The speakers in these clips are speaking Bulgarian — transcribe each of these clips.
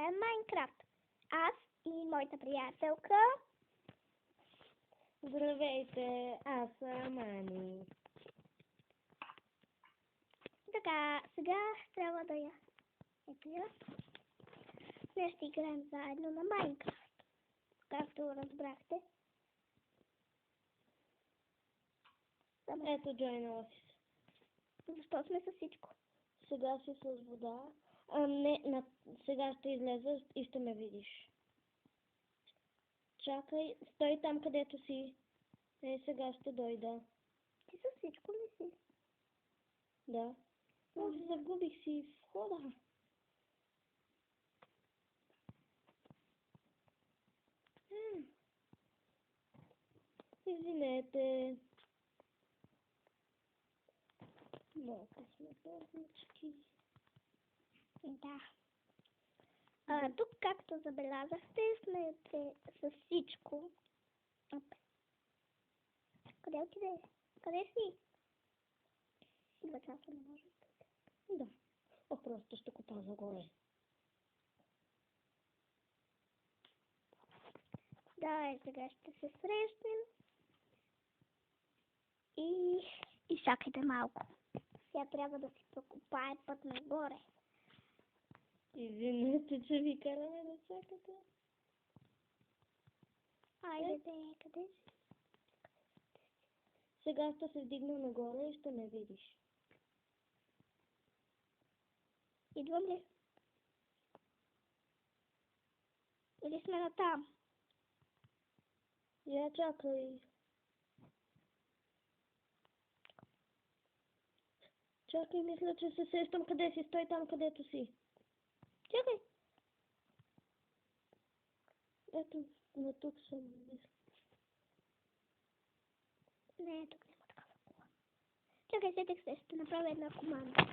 играем Майнкрафт. Аз и моята приятелка. Здравейте, аз съм Ани. Така, сега трябва да я... Ето я. Днес ще играем заедно на Майнкрафт. Както разбрахте. Ето Join Office. Защо сме с всичко? Сега си с вода. Сега ще излеза и ще ме видиш. Чакай, стой там където си. Сега ще дойда. Ти с всичко ли си? Да. Загубих си входа. Извинете. Малко сме бързички. Да. Тук, както забелязахте, сме с всичко. Къде отиде? Къде си? 2 часа не може. Да. Просто ще копа загоре. Да, сега ще се срещнем. И чакайте малко. Сега трябва да си прокопае път нагоре. Извинете, че ви караме да чакате. Айде, къде си? Сега ще се вдигна нагоре и ще ме видиш. Идвам ли? Или сме натам? Я чакай. Чакай, мисля, че се сещам къде си. Стой там, където си. Чакай. Ето, на тук съм, мисля. Не, тук няма такава кола. Чакай, сетих се, ще направя една команда.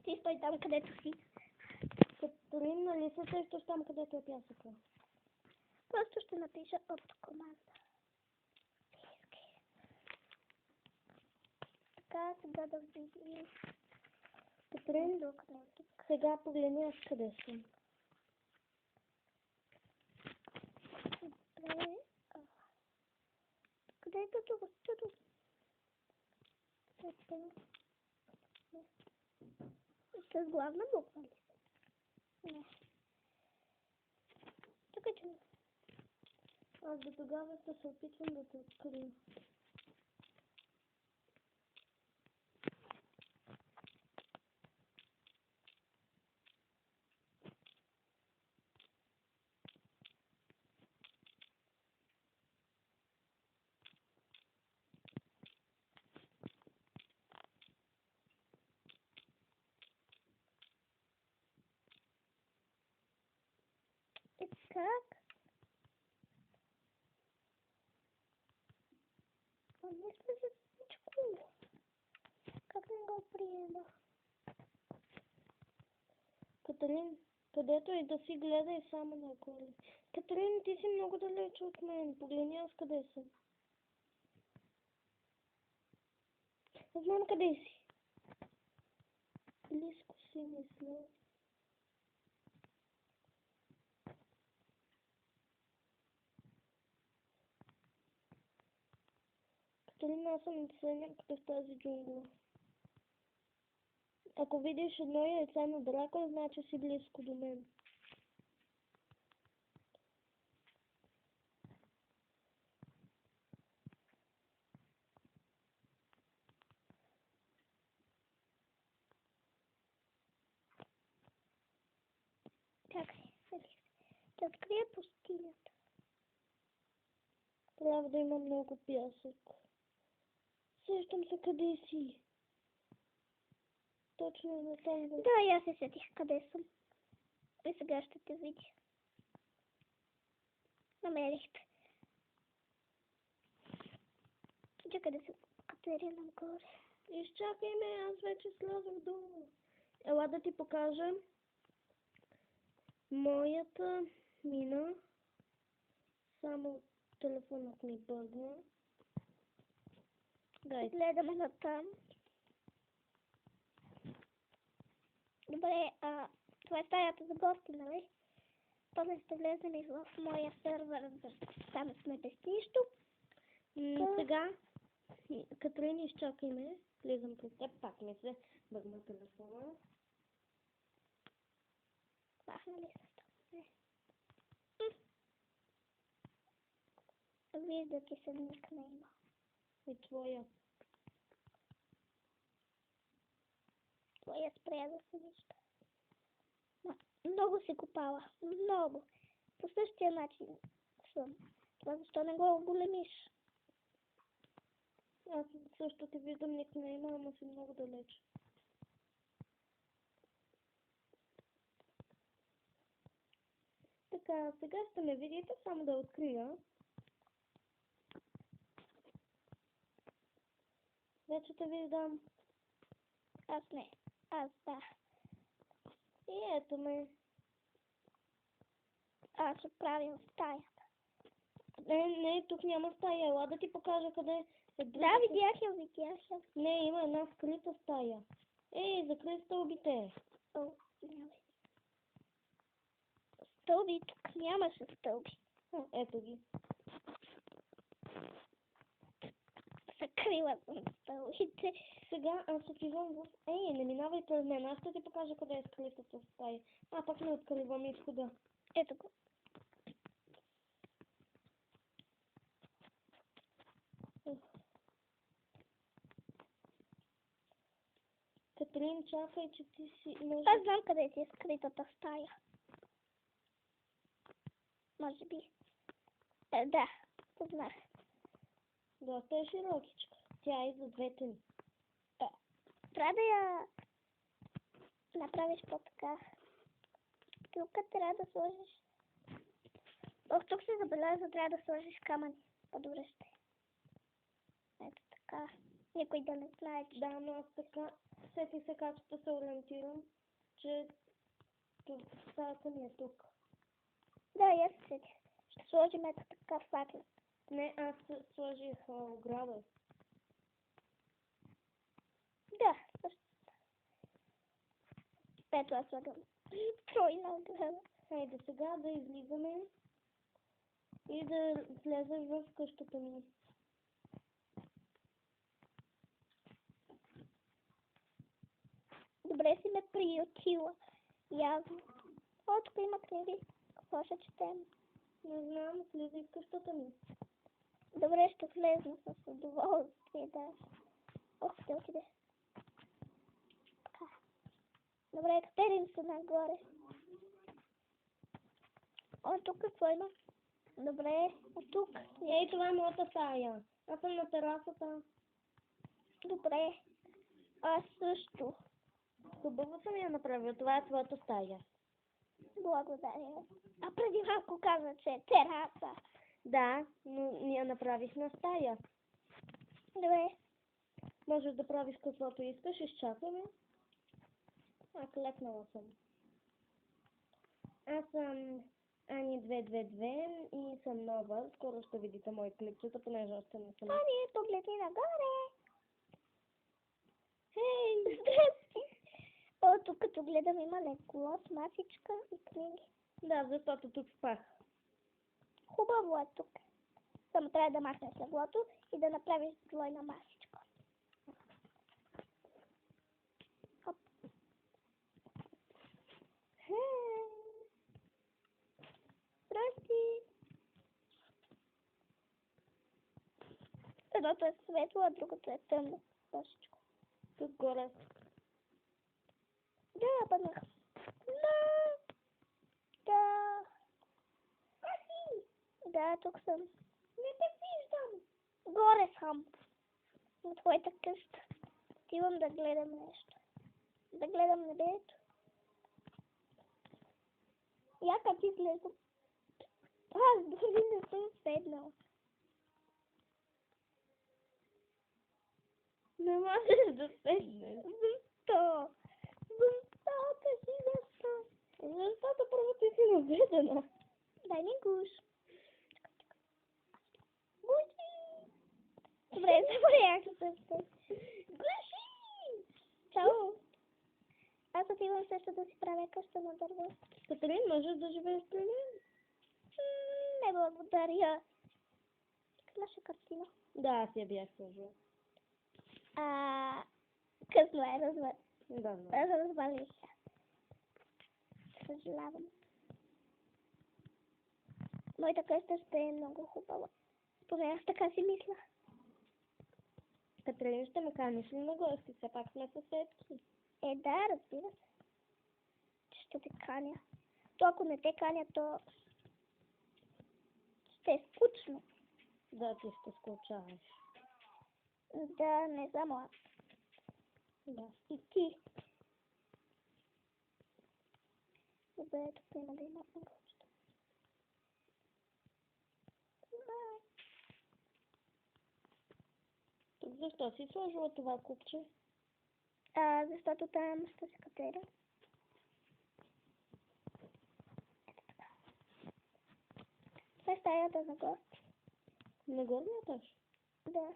Ти стой там, където си. Катерин, нали се сещаш там, където е пясъка? Просто ще напиша от команда. Така, сега да видим. Катерин, сега погледни аз къде съм. Добре. Къде е тук? С главна буква ли? Не. Чакай, че... Аз до тогава ще се опитвам да те открия. Как? Не сме за всичко. Как не го приема? Катерин, където и да си гледай само нагоре. Катерин, ти си много далеч от мен. Погледни аз къде съм. Знам къде си. Близко си, мисля. Катерин, аз съм все някъде в тази джунгла. Ако видиш едно яйце на драка, значи си близко до мен. Чакай, да открия пустинята. Трябва да има много пясък. Сещам се къде си. Точно на там. Да, и аз се сетих къде съм. И сега ще те видя. Намерихте. Чакай да се Катерина нагоре. Изчакай ме, аз вече слязох долу. Ела да ти покажа моята мина. Само телефонът ми бъгна. Гледаме натам. Добре, това е стаята за гости, нали? После ще влезем и в моя сървър, там сме без нищо. Сега, Катерина, изчакай, влизам при теб, пак ми се бъгна телефона. Махна ли се? Вижда ти се никнейма. И твоя. Твоя спря да се вижда. Много си копала. Много. По същия начин съм. Това защо не го големиш? Аз също те виждам никнейма, ама си много далеч. Така, сега ще ме видите, само да открия. Вече те виждам. Аз не. Аз да. И ето ме. Аз отправям в стаята. Не, тук няма стая. Ела да ти покажа къде е другата. Да, видях я. Не, има една скрита стая. Ей, закрой стълбите. О, няма. Стълби, тук нямаше стълби. Ето ги. Закрила съм стълбите. Сега аз отивам в... Ей, не минавай през мен. Аз ще ти покажа къде е скритата стая. Пак не откривам изхода. Ето го. Катерин, чакай, че ти си... Аз знам къде ти е скритата стая. Може би. Да, познах. Доста е широкичка. Тя е за двете ни. Трябва да я направиш по-така. Тук трябва да сложиш. Тук се забеляза, трябва да сложиш камъни. По-добре ще. Ето така. Никой да не знае, че... Да, но аз така сети се как ще се ориентирам, че стаята ми е тук. Да, и аз се сетих. Ще сложим ето така факел. Не, аз сложих ограда. Да, също. Ето аз слагам тройна ограда. Хайде сега да излизаме и да влезем в къщата ми. Добре си ме приютила. Явно. О, тук има книги. Какво ще четем? Не знам, влизай в къщата ми. Добре, ще влезна с удоволствие, да. Ох, ще отиде. Така. Добре, катерим се нагоре. О, тук какво има? Добре, от тук. Ей, това е моята стая. Аз съм на терасата. Добре. Аз също. Хубаво съм я направил. Това е твоята стая. Благодаря. А преди малко каза, че е тераса. Да, но ние направихме стая. Добре. Можеш да правиш каквото искаш, изчакаме. Аз лекнала съм. Аз съм Ани 222 и съм нова. Скоро ще видите мои клипчета, понеже още не съм. Ани, погледни нагоре. Хей! Здрасти. О, тук като гледам има лекло с масичка и книги. Да, защото тук спах. Хубаво е тук. Само трябва да махнеш леглото и да направиш двойна масичка. Хоп. Хей! Здрасти. Едното е светло, а другото е тъмно. Башичко. Тук горе. Да, паднах. Да. Да. Да, тук съм. Не те виждам. Горе съм. На твоята къща. Отивам да гледам нещо. Да гледам небето. Я как изглеждам. Аз дори не съм седнал. Не можеш да седнеш. Защо? Защо? Кажи защо? Защото първо ти си наведена. Дай ми гуш. Гуши! Добре, забравях се. Гуши! Чао! Аз отивам с нещо да си правя къща на дърво. Катерин, можеш да живееш при мен? Не благодаря. Наша картина. Да, аз я бях сложила. Късно е, Да, знам. развалих. Съжалявам. Моята къща ще е много хубава. Поне аз така си мисля. Катерин, ще ме каниш ли на гости? Все пак сме съседки. Да, разбира се. Ще те каня. То ако не те каня, то ще е скучно. Да, ти ще скучаваш. Да, не само аз. Да. И ти. Добре, тук има да има много. Тук защо си сложила това купче? Защото там ще се катеря. Това е стаята за гости. На горния етаж? Да.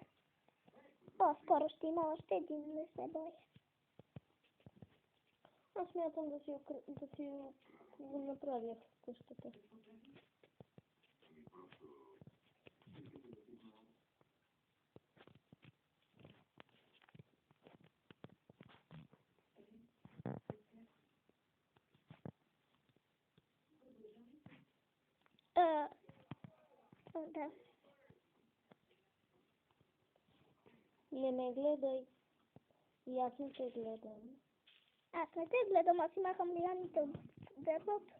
По-скоро ще има още един, не се бой. Аз смятам да си го направя в къщата. Да. Не ме гледай. И аз не те гледам. Аз не те гледам, аз си махам лияните от дървото.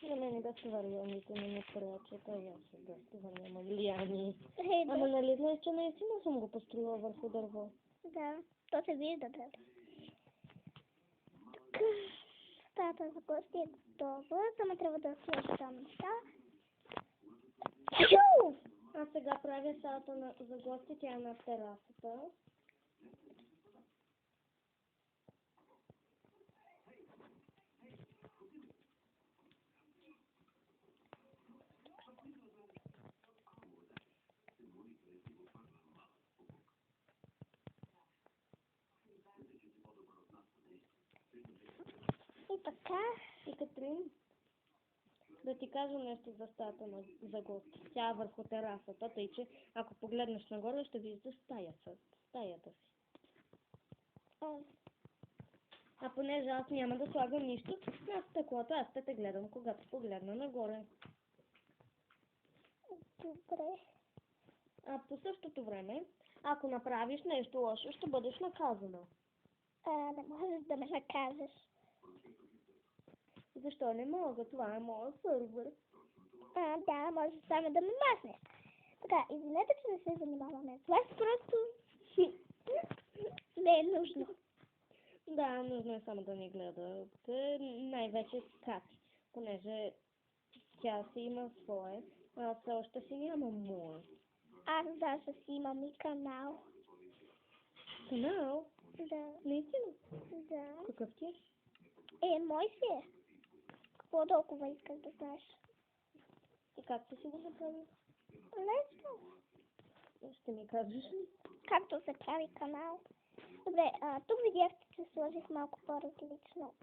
На мене да сваля лияните не ме пречат, а аз да това няма лияни. Да. Ама нали знаеш, че наистина съм го построила върху дърво? Да, то се вижда, да. Стаята за гости е готова, само трябва да сложа там неща. Аз сега правя салата за гости, тя е на терасата. И така. И Катрин, да ти кажа нещо за стаята за гости. Тя е върху терасата, тъй че ако погледнеш нагоре, ще виждаш стаята си. А понеже аз няма да слагам нищо на стъклото, аз ще те гледам, когато погледна нагоре. Добре. А по същото време, ако направиш нещо лошо, ще бъдеш наказана. Не можеш да ме накажеш. Защо не мога? Това е моят сървър. Да, можеш само да ме мазнеш. Така, извинете, че не се занимаваме. Това е просто не е нужно. Да, нужно е само да ни гледат. Най-вече Кати, понеже тя си има свое, а аз все още си нямам мое. Аз даже си имам и канал. Канал? Да. Наистина? Да. Какъв ти е? Мой си е. Какво толкова искаш да знаеш? И как си го направи? Лесно. Ще ми кажеш ли? Както се прави канал. Добре, тук видяхте, че сложих малко по-различно.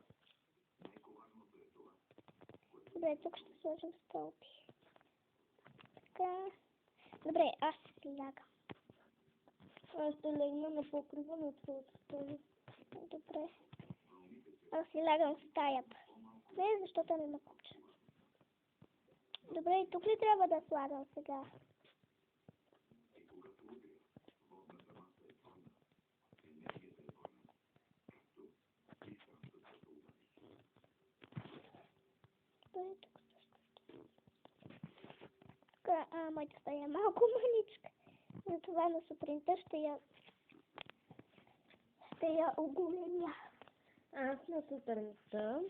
Добре, тук ще сложим стълби. Така. Добре, аз ще си лягам. Аз ще легна на покрива на твоята стая. Добре. Аз си лягам в стаята. Не, защото не ме купча. Добре, и тук ли трябва да слагам сега? Добре, тук също. Така, моята стая е малко маничка. Затова на сутринта ще я оголемя. Аз на сутринта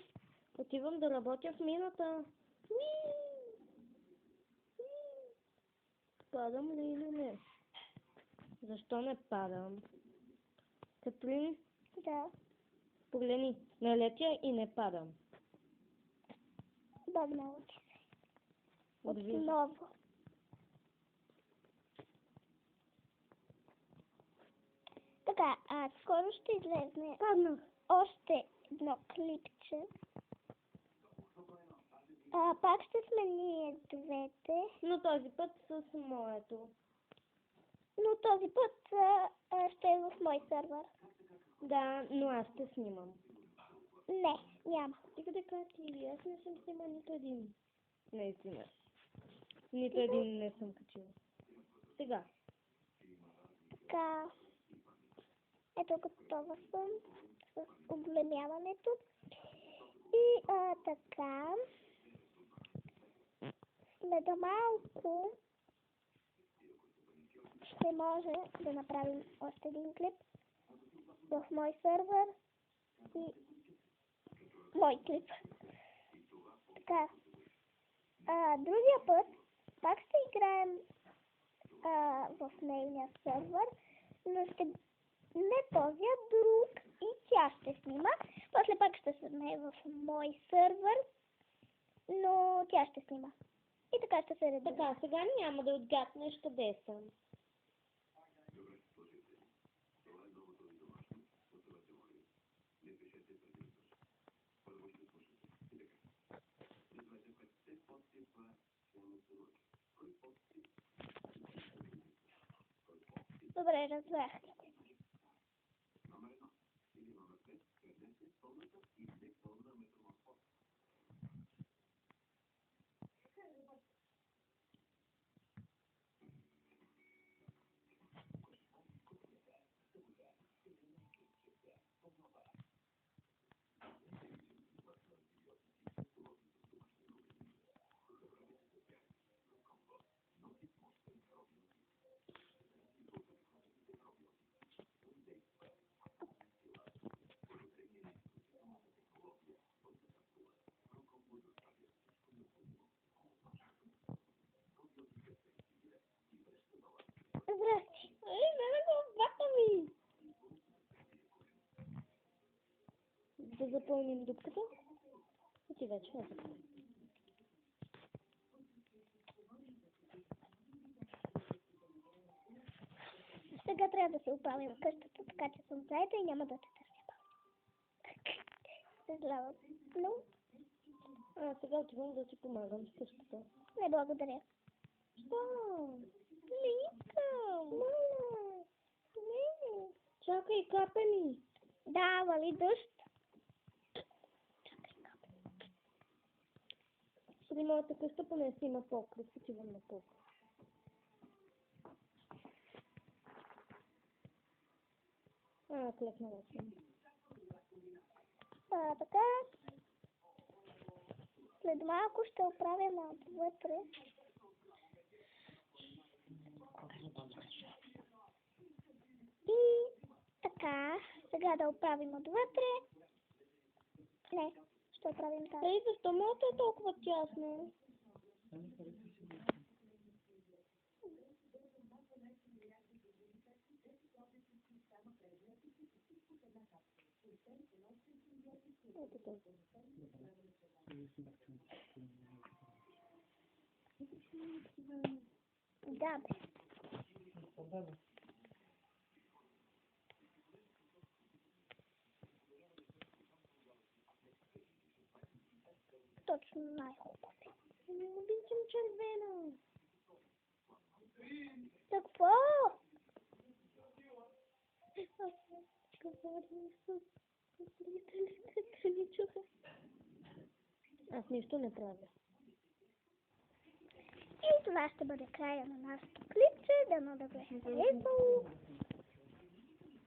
отивам да работя в мината. Падам ли или не? Защо не падам? Катрин, Да. погледни, не летя и не падам. Бъгнала ти се. Отвиждам. Отново. Така, скоро ще излезне още едно клипче. Пак ще сме ние двете, Но този път с моето. но този път ще е в мой сървър. Да, но аз ще снимам. Не, няма. И къде качи? Аз не съм снимал нито един. Наистина. Нито един не съм качила. Сега. Така. Ето готова съм с оголемяването. И така. След малко ще може да направим още един клип в мой сървър и мой клип. Така. Другия път пак ще играем в нейния сървър, но ще не този, а друг и тя ще снима. После пак ще седне в мой сървър, но тя ще снима. И така ще се редува. Така, сега няма да отгаднеш къде съм. Добре, разбрах. Здрасти. Ей, не го бата ми! Да запълним дупката. И ти вече я запълним. Сега трябва да се оправим къщата, така че съм заета и няма да те търся. Съжалявам. Но Сега отивам да си помагам с къщата. не благодаря. Що? Не искам. Мама! Не! Чакай, капе ми! Да, вали дъжд. При моята къща поне си има покрив. Отивам на покрив. Клекнала съм. Така. След малко ще оправим отвътре. И така, сега да оправим отвътре. Не, ще оправим тази. Ей, защо моето е толкова тясно? Ето толкова. Да, бе. Точно най-хубаво. Не обичам червено. Какво? Говорим с зрителите, ни чуха. Аз нищо не правя. И това ще бъде края на нашото клипче. Дано да ви е харесало.